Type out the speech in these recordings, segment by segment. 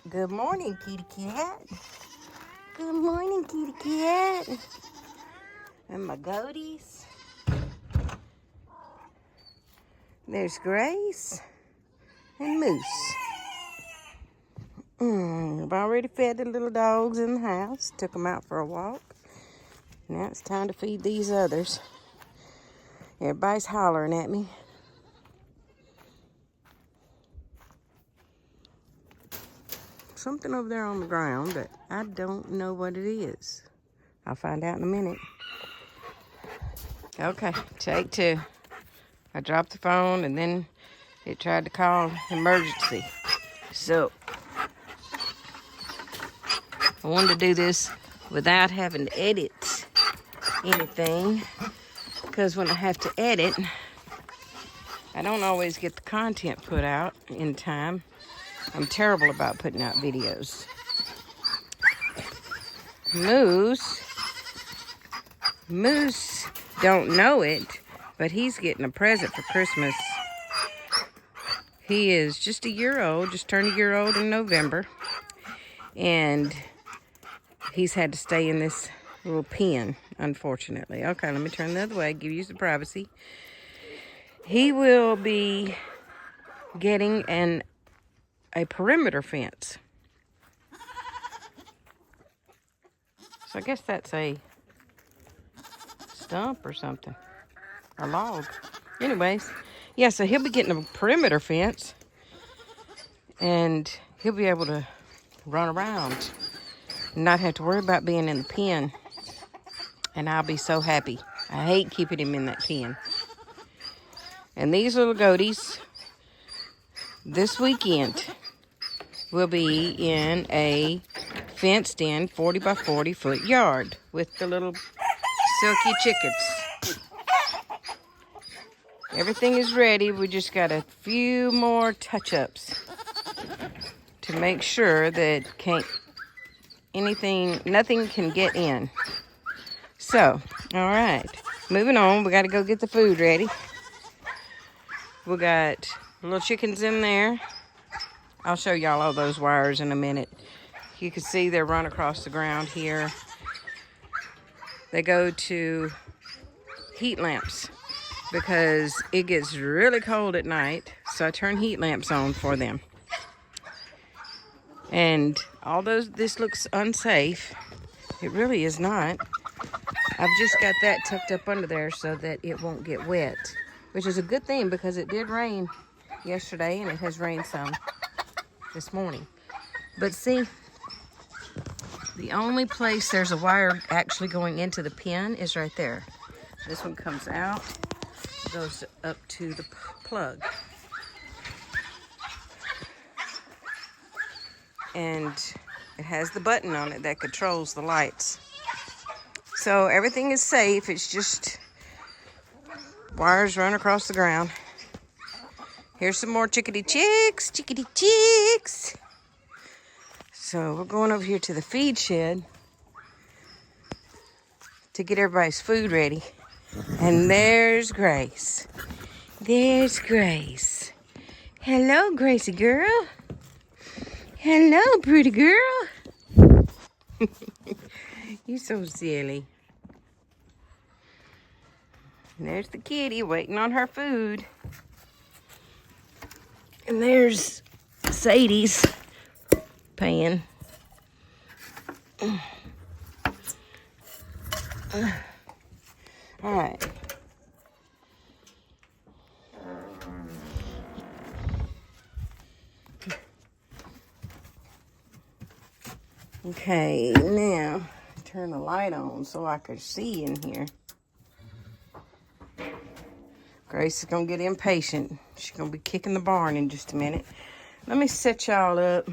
Good morning, kitty cat. Good morning, kitty cat. And my goaties. There's Grace and Moose. I've already fed the little dogs in the house. Took them out for a walk. Now it's time to feed these others. Everybody's hollering at me. Something over there on the ground, but I don't know what it is. I'll find out in a minute. Okay, take two. I dropped the phone and then it tried to call emergency. So I wanted to do this without having to edit anything, because when I have to edit, I don't always get the content put out in time. I'm terrible about putting out videos. Moose don't know it, but he's getting a present for Christmas. He is just a year old, just turned a year old in November. And he's had to stay in this little pen, unfortunately. Okay, let me turn the other way, give you some privacy. He will be getting a perimeter fence. So I guess that's a stump or something, a log. Anyways, yeah, so he'll be getting a perimeter fence, and he'll be able to run around and not have to worry about being in the pen. And I'll be so happy. I hate keeping him in that pen. And these little goaties, this weekend, will be in a fenced-in 40 by 40 foot yard with the little silky chickens. Everything is ready. We just got a few more touch-ups to make sure that nothing can get in. So, all right, moving on. We got to go get the food ready. We got little chickens in there. I'll show y'all all those wires in a minute. You can see they're run across the ground here. They go to heat lamps because it gets really cold at night. So I turn heat lamps on for them. And although this looks unsafe, it really is not. I've just got that tucked up under there so that it won't get wet, which is a good thing because it did rain yesterday and it has rained some this morning. But see, the only place there's a wire actually going into the pen is right there. This one comes out, goes up to the plug. And it has the button on it that controls the lights. So everything is safe. It's just wires run across the ground. Here's some more chickadee chicks. So we're going over here to the feed shed to get everybody's food ready. And there's Grace. There's Grace. Hello, Gracie girl. Hello, pretty girl. You're so silly. And there's the kitty waiting on her food. And there's Sadie's pan. All right. Okay, now turn the light on so I can see in here. Grace is gonna get impatient. She's gonna be kicking the barn in just a minute. Let me set y'all up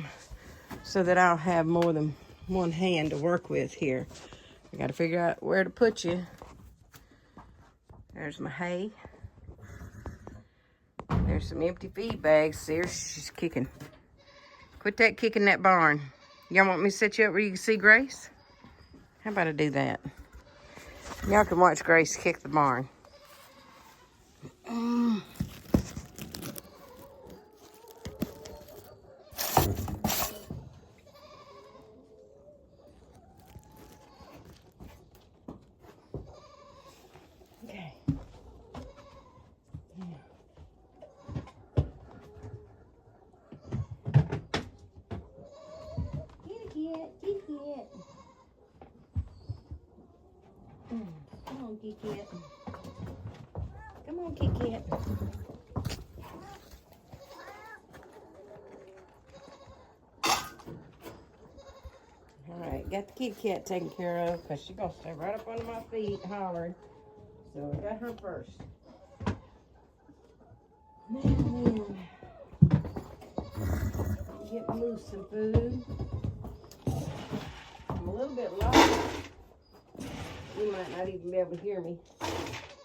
so that I'll have more than one hand to work with here. I gotta figure out where to put you. There's my hay. There's some empty feed bags. There, she's kicking. Quit that kicking that barn. Y'all want me to set you up where you can see Grace? How about I do that? Y'all can watch Grace kick the barn. on, Kit Kat. Alright, got the Kit Kat taken care of because she's going to stay right up under my feet hollering. So I got her first. Now, get Moose some food. I'm a little bit lost. You might not even be able to hear me.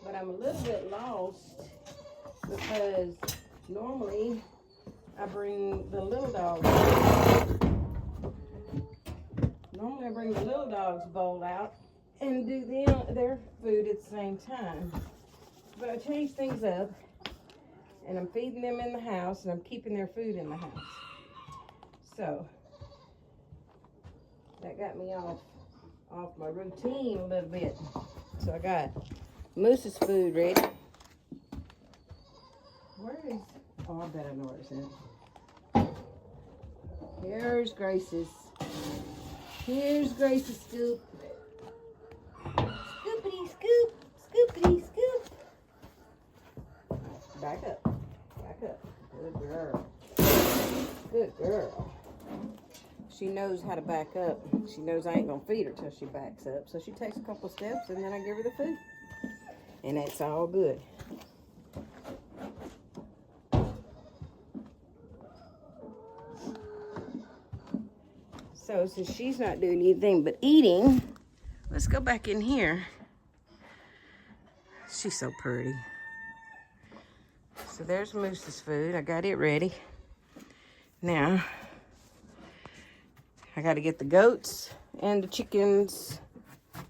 But I'm a little bit lost because normally I bring the little dogs. Normally I bring the little dog's bowl out and do their food at the same time. But I changed things up and I'm feeding them in the house and I'm keeping their food in the house. So that got me off my routine a little bit. So I got Moose's food ready. Where is, oh, I bet I know where it's at. Here's Grace's. Here's Grace's scoop. Scoopity scoop, scoopity scoop. Back up, back up. Good girl. Good girl. She knows how to back up. She knows I ain't gonna feed her till she backs up. So she takes a couple steps and then I give her the food. And it's all good. So since she's not doing anything but eating, let's go back in here. She's so pretty. So there's Moose's food. I got it ready. Now, I got to get the goats and the chickens'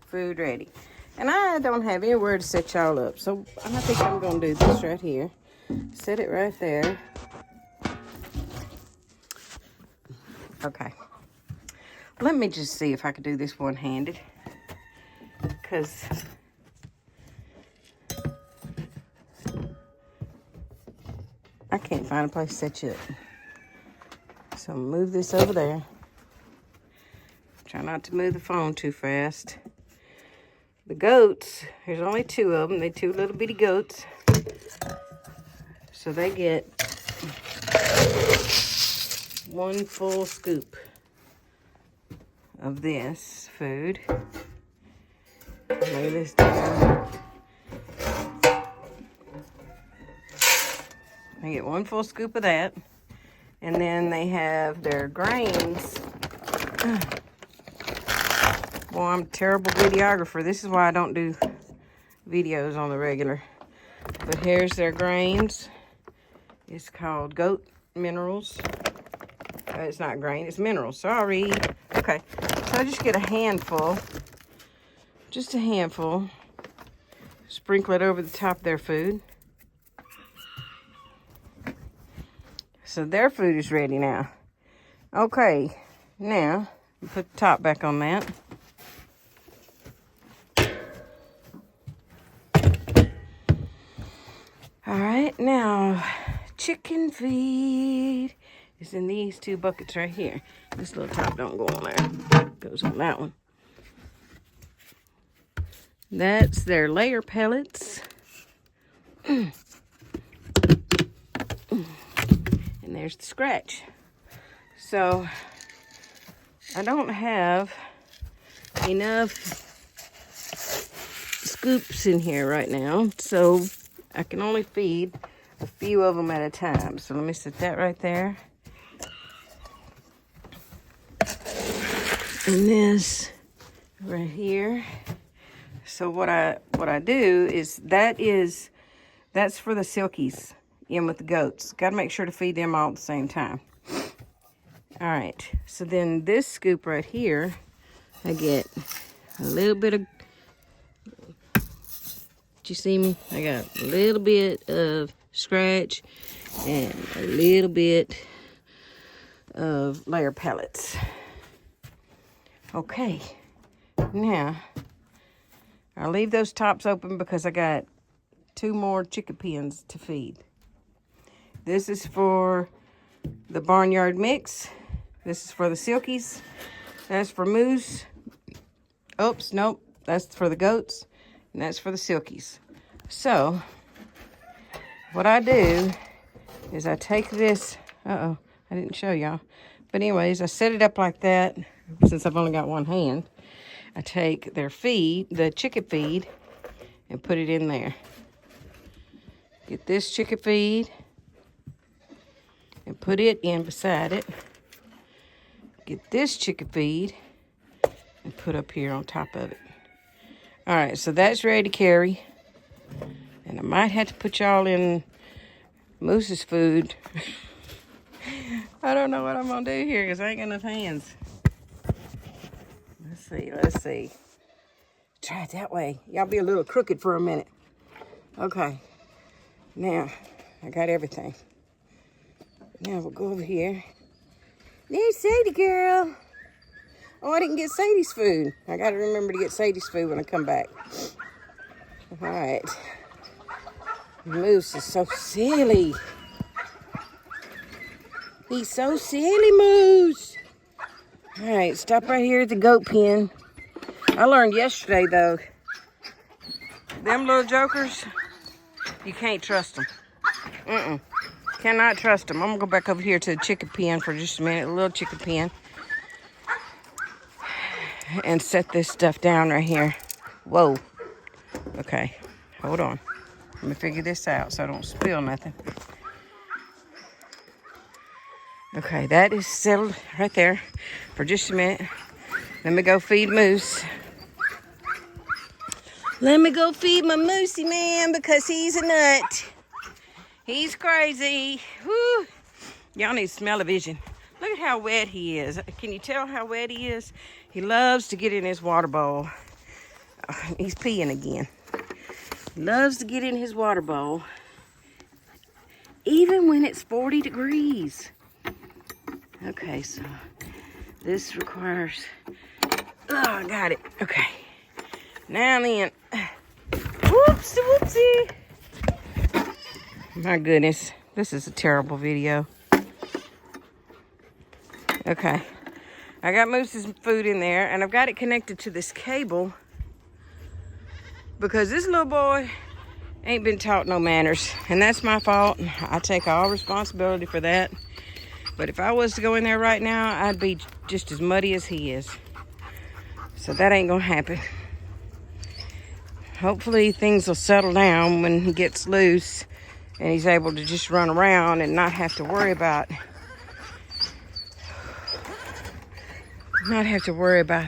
food ready. And I don't have anywhere to set y'all up. So I think I'm going to do this right here. Set it right there. Okay. Let me just see if I can do this one-handed. Because I can't find a place to set you up. So move this over there. Try not to move the phone too fast. The goats, there's only 2 of them. They're 2 little bitty goats. So they get 1 full scoop of this food. Lay this down. They get 1 full scoop of that. And then they have their grains. Well, I'm a terrible videographer. This is why I don't do videos on the regular. But here's their grains. It's called goat minerals. It's not grain, it's minerals. Sorry. Okay, so I just get a handful. Just a handful. Sprinkle it over the top of their food. So their food is ready now. Okay, now put the top back on that. All right, now chicken feed is in these 2 buckets right here. This little top don't go on there. It goes on that one. That's their layer pellets. And there's the scratch. So I don't have enough scoops in here right now. So I can only feed a few of them at a time. So let me set that right there. And this right here. So what I do is that's for the silkies in with the goats. Got to make sure to feed them all at the same time. All right. So then this scoop right here, I get a little bit of. Did you see me? I got a little bit of scratch and a little bit of layer pellets. Okay. Now, I'll leave those tops open because I got 2 more chicken pens to feed. This is for the barnyard mix. This is for the silkies. That's for Moose. Oops, nope. That's for the goats. And that's for the silkies. So, what I do is I take this, I didn't show y'all. But anyways, I set it up like that since I've only got one hand. I take their feed, the chicken feed, and put it in there. Get this chicken feed and put it in beside it. Get this chicken feed and put up here on top of it. All right, so that's ready to carry. And I might have to put y'all in Moose's food. I don't know what I'm gonna do here because I ain't got enough hands. Let's see. Try it that way. Y'all be a little crooked for a minute. Okay. Now, I got everything. Now we'll go over here. There's Sadie girl. Oh, I didn't get Sadie's food. I gotta remember to get Sadie's food when I come back. All right. Moose is so silly. He's so silly, Moose. All right, stop right here at the goat pen. I learned yesterday, though, them little jokers, you can't trust them. Cannot trust them. I'm gonna go back over here to the chicken pen for just a minute, a little chicken pen, and set this stuff down right here. Whoa. Okay, hold on. Let me figure this out so I don't spill nothing. Okay, that is settled right there for just a minute. Let me go feed Moose. Let me go feed my Moosey man because he's a nut. He's crazy. Woo. Y'all need smell-o-vision. Look at how wet he is. Can you tell how wet he is? He loves to get in his water bowl. He's peeing again. He loves to get in his water bowl. Even when it's 40 degrees. Okay, so this requires... Oh, I got it. Okay. Now then. Whoopsie, whoopsie. My goodness. This is a terrible video. Okay. I got Moose's food in there, and I've got it connected to this cable because this little boy ain't been taught no manners, and that's my fault. I take all responsibility for that. But if I was to go in there right now, I'd be just as muddy as he is. So that ain't gonna happen. Hopefully things will settle down when he gets loose and he's able to just run around and not have to worry about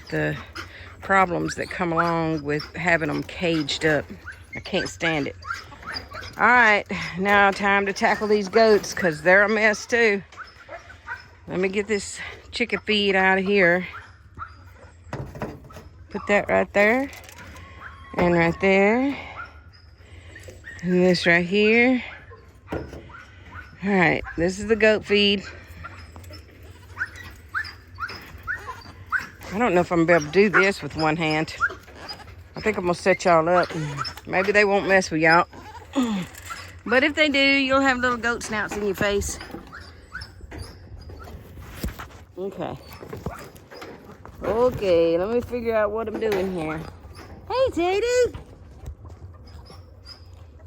the problems that come along with having them caged up. I can't stand it. All right, now time to tackle these goats because they're a mess too. Let me get this chicken feed out of here. Put that right there. And right there. And this right here. All right, this is the goat feed. I don't know if I'm gonna be able to do this with one hand. I think I'm gonna set y'all up. Maybe they won't mess with y'all. But if they do, you'll have little goat snouts in your face. Okay. Okay, let me figure out what I'm doing here. Hey, Teddy!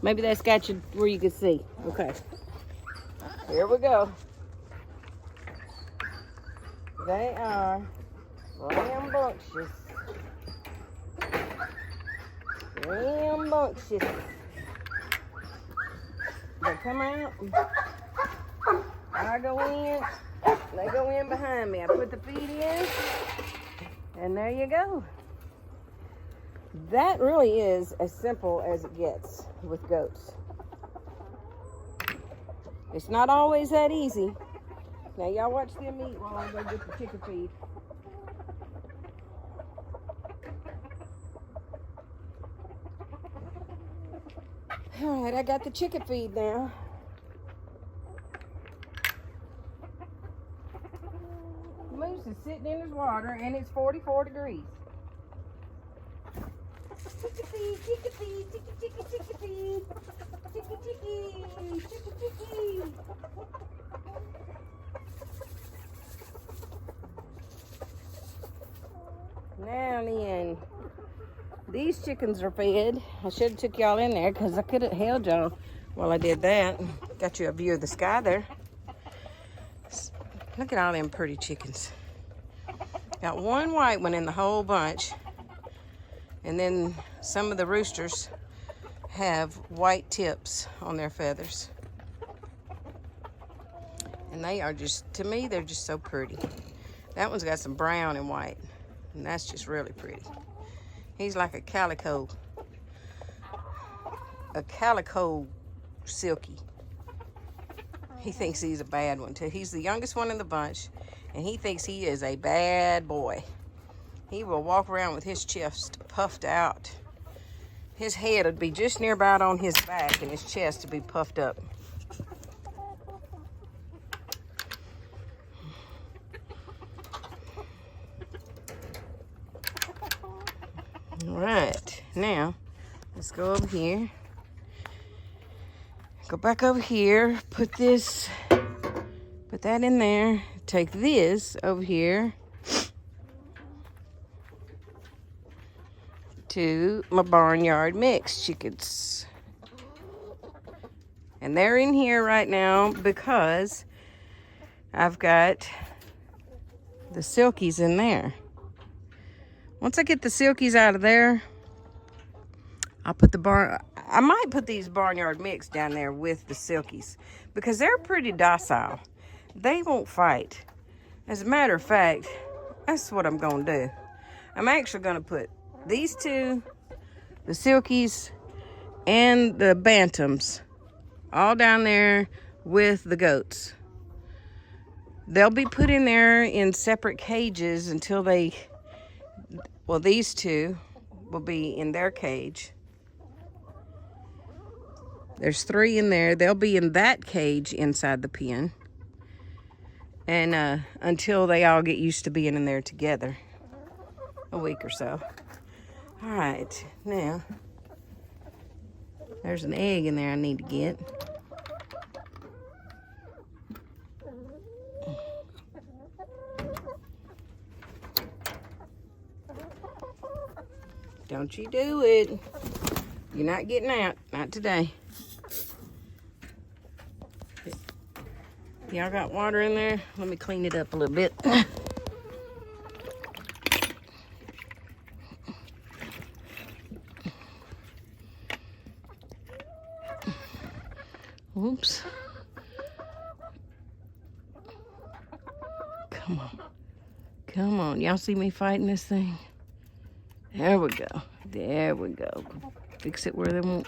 Maybe that's got you where you can see. Okay. Here we go. They are rambunctious. Rambunctious. They come out. I go in. They go in behind me. I put the feed in. And there you go. That really is as simple as it gets with goats. It's not always that easy. Now y'all watch them eat while I go get the chicken feed. All right, I got the chicken feed now. Moose is sitting in his water and it's 44 degrees. Chicken feed, chicken feed, chicken, chicken, chicken feed. Chicken, chicken, chicken, chicken. Now then, these chickens are fed. I should have took y'all in there because I could have held y'all While I did that, got you a view of the sky there. Look at all them pretty chickens. Got one white one in the whole bunch. And then some of the roosters have white tips on their feathers. And they are just, to me, they're just so pretty. That one's got some brown and white. And that's just really pretty. He's like a calico silky. He thinks he's a bad one too. He's the youngest one in the bunch, and he thinks he is a bad boy. He will walk around with his chest puffed out. His head would be just near about on his back, and his chest would be puffed up. All right, now let's go over here. Go back over here, put that in there. Take this over here to my barnyard mix chickens. And they're in here right now because I've got the silkies in there. Once I get the silkies out of there, I'll put I might put these barnyard mix down there with the silkies because they're pretty docile. They won't fight. As a matter of fact, that's what I'm going to do. I'm actually going to put these two, the silkies, and the bantams all down there with the goats. They'll be put in there in separate cages until these two will be in their cage. There's 3 in there. They'll be in that cage inside the pen. And until they all get used to being in there together. A week or so. All right, now, there's an egg in there I need to get. Don't you do it. You're not getting out. Not today. Y'all got water in there? Let me clean it up a little bit. Oops. Come on. Come on. Y'all see me fighting this thing? There we go. There we go. Fix it where they won't.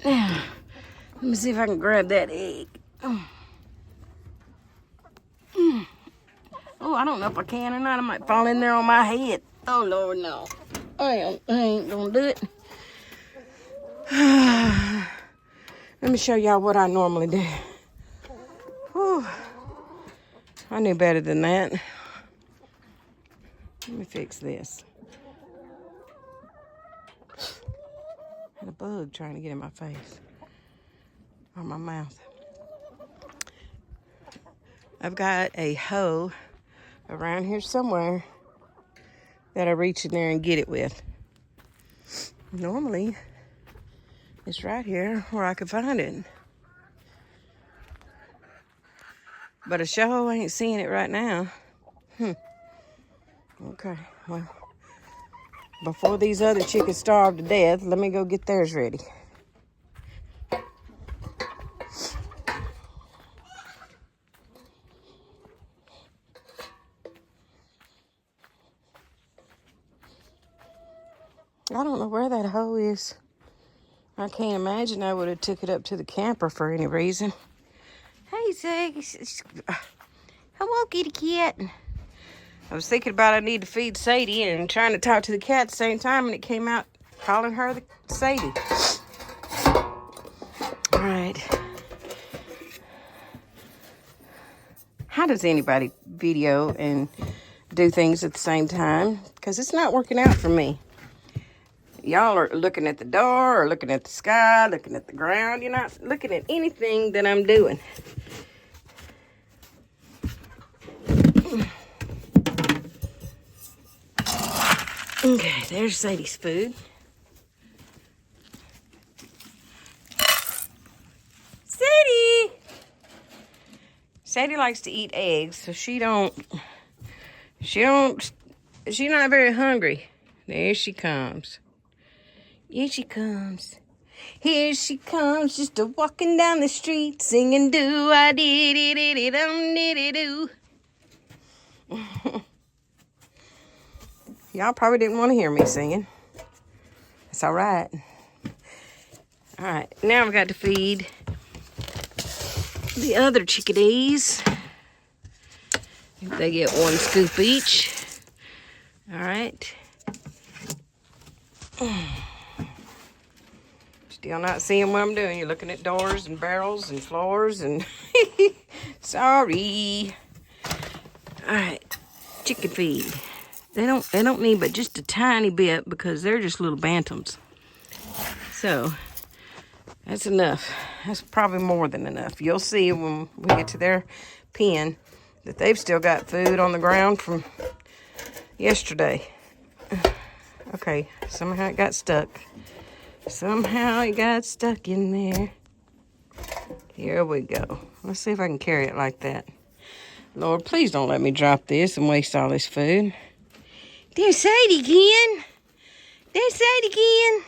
Now, let me see if I can grab that egg. Oh, I don't know if I can or not. I might fall in there on my head. Oh, Lord, no. I ain't gonna do it. Let me show y'all what I normally do. Whew. I knew better than that. Let me fix this. Had a bug trying to get in my face or my mouth. I've got a hoe around here somewhere that I reach in there and get it with. Normally, it's right here where I could find it. But I sure ain't seeing it right now. Okay, well, before these other chickens starve to death, let me go get theirs ready. I don't know where that hoe is. I can't imagine I would have took it up to the camper for any reason. Hey, Zig. Hello, kitty cat. I was thinking about I need to feed Sadie and trying to talk to the cat at the same time, and it came out calling her the Sadie. All right. How does anybody video and do things at the same time? Because it's not working out for me. Y'all are looking at the door or looking at the sky, looking at the ground. You're not looking at anything that I'm doing. Okay, there's Sadie's food. Sadie likes to eat eggs, so she's not very hungry. There she comes. Here she comes. Here she comes, just a walking down the street, singing do-I-dee-dee-dee-dee-dum-dee-dee-doo. Y'all probably didn't want to hear me singing. It's all right. All right, now we got to feed the other chickadees. They get 1 scoop each. All right. Still not seeing what I'm doing. You're looking at doors and barrels and floors and sorry. All right, chicken feed. They don't need but just a tiny bit because they're just little bantams. So that's enough. That's probably more than enough. You'll see when we get to their pen that they've still got food on the ground from yesterday. Okay, somehow it got stuck. Somehow it got stuck in there. Here we go. Let's see if I can carry it like that. Lord, please don't let me drop this and waste all this food. There's Sadie again. There's Sadie again.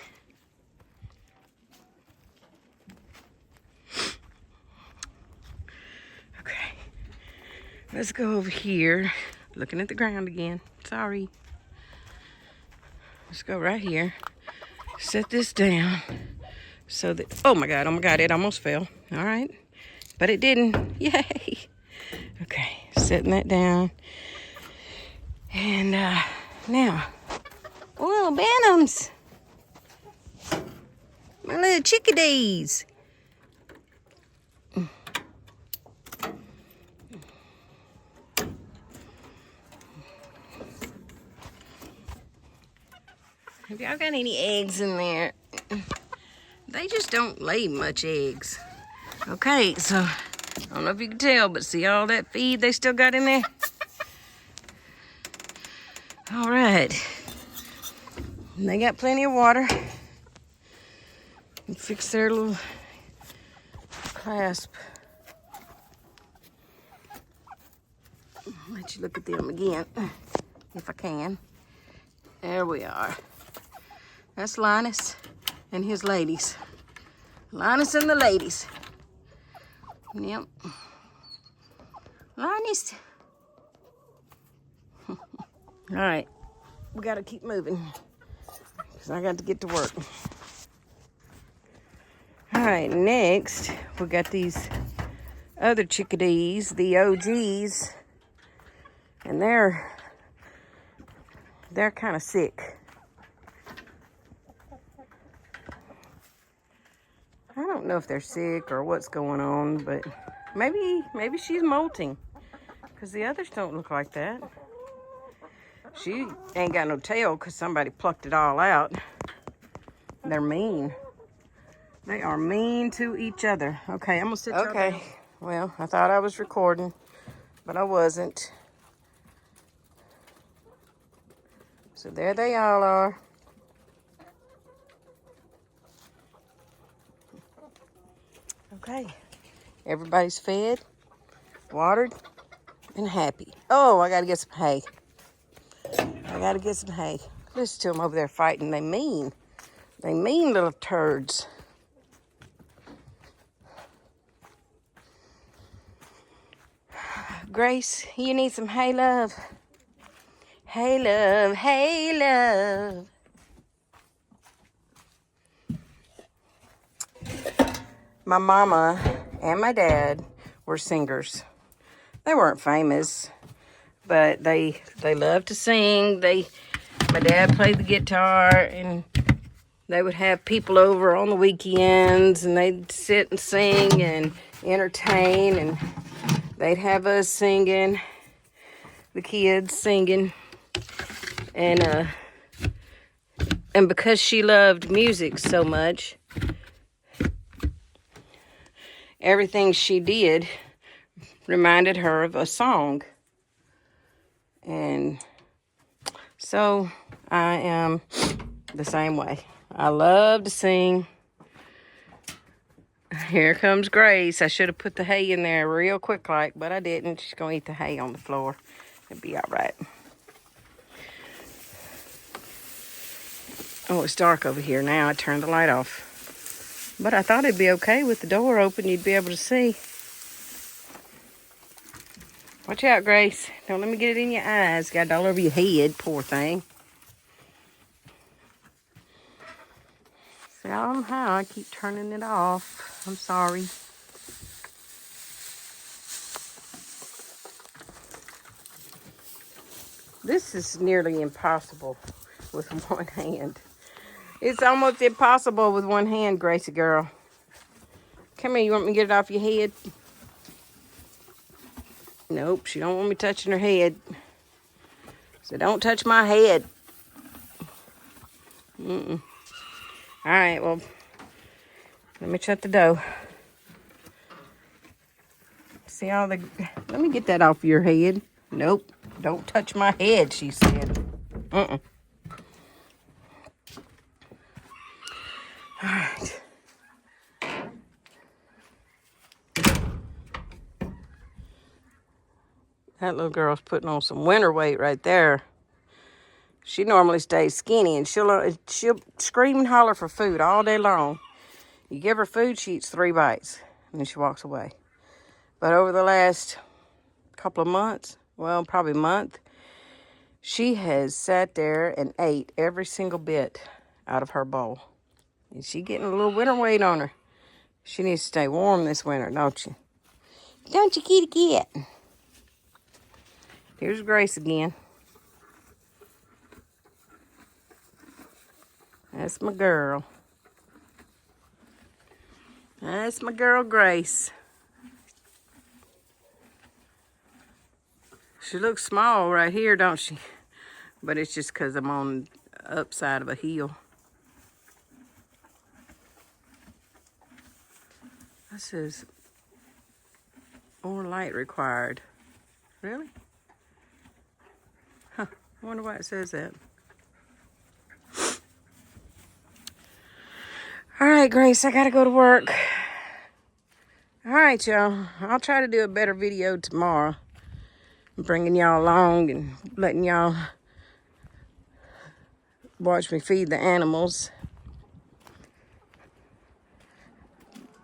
Okay. Let's go over here. Looking at the ground again. Sorry. Let's go right here. Set this down so that, oh my God, it almost fell. All right. But it didn't. Yay. Okay. Setting that down. And now, little bantams. My little chickadees. Have y'all got any eggs in there? They just don't lay much eggs. Okay, so I don't know if you can tell, but see all that feed they still got in there? All right. And they got plenty of water. And fix their little clasp. Let you look at them again, if I can. There we are. That's Linus and his ladies. Linus and the ladies. Yep. Linus. All right. We got to keep moving because I got to get to work. All right. Next, we got these other chickadees, the OGs, and they're kind of sick. I don't know if they're sick or what's going on, but maybe she's molting because the others don't look like that. She ain't got no tail because somebody plucked it all out. They're mean. They are mean to each other. Okay, I'm gonna sit down. Okay, well, I thought I was recording, but I wasn't. So there they all are. Okay, everybody's fed, watered, and happy. Oh, I gotta get some hay. Listen to them over there fighting. They mean little turds. Grace, you need some hay, love. Hey, love, hey, love. My mama and my dad were singers. They weren't famous, but they loved to sing. My dad played the guitar, and they would have people over on the weekends, and they'd sit and sing and entertain, and they'd have us singing, the kids singing. And because she loved music so much, everything she did reminded her of a song. And so I am the same way. I love to sing. Here comes Grace. I should have put the hay in there real quick like, but I didn't. She's going to eat the hay on the floor. It'll be all right. Oh, it's dark over here now. I turned the light off. But I thought it'd be okay with the door open. You'd be able to see. Watch out, Grace. Don't let me get it in your eyes. Got it all over your head, poor thing. Somehow I keep turning it off. I'm sorry. This is nearly impossible with one hand. It's almost impossible with one hand, Gracie girl. Come here, you want me to get it off your head? Nope, she don't want me touching her head. So don't touch my head. All right, well, let me shut the door. See all the... Let me get that off your head. Nope, don't touch my head, she said. All right. That little girl's putting on some winter weight right there. She normally stays skinny, and she'll scream and holler for food all day long. You give her food, she eats 3 bites, and then she walks away. But over the last couple of months, well, probably a month, she has sat there and ate every single bit out of her bowl. And she's getting a little winter weight on her. She needs to stay warm this winter, don't you? Don't you, kitty cat? Here's Grace again. That's my girl. That's my girl, Grace. She looks small right here, don't she? But it's just because I'm on the upside of a hill. This is more light required. Really? Huh. I wonder why it says that. All right, Grace, I gotta go to work. All right, y'all. I'll try to do a better video tomorrow. Bringing y'all along and letting y'all watch me feed the animals.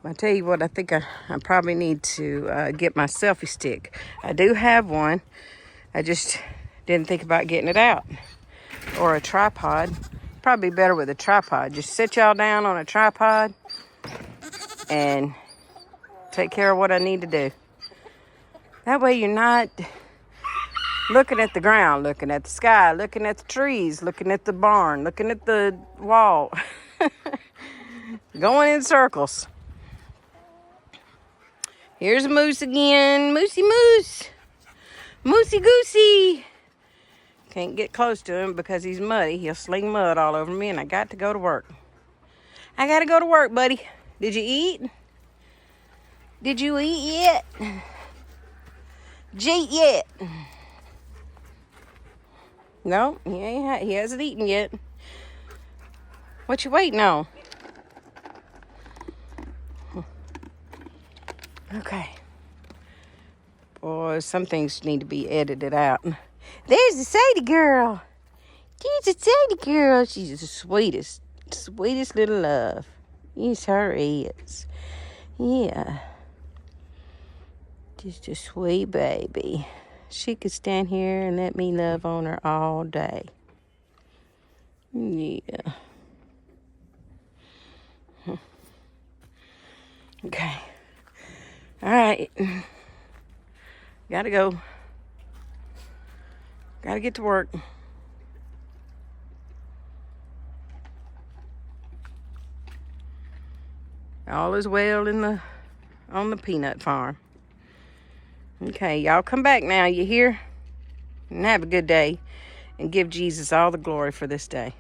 I tell you what, I think I probably need to get my selfie stick. I do have one. I just didn't think about getting it out. Or a tripod. Probably better with a tripod. Just sit y'all down on a tripod and take care of what I need to do. That way you're not looking at the ground, looking at the sky, looking at the trees, looking at the barn, looking at the wall. Going in circles. Here's a moose again. Moosey moose. Moosey goosey. Can't get close to him because he's muddy. He'll sling mud all over me, and I got to go to work. I got to go to work, buddy. Did you eat? Did you eat yet? Did you eat yet? No, he hasn't eaten yet. What you waiting on? Okay. Boy, some things need to be edited out. There's the Sadie girl. There's the Sadie girl. She's the sweetest little love. Yes, her is. Yeah. Just a sweet baby. She could stand here and let me love on her all day. Yeah. Okay. All right. Gotta go. Gotta get to work. All is well on the peanut farm. Okay, y'all come back now, you hear? And have a good day. And give Jesus all the glory for this day.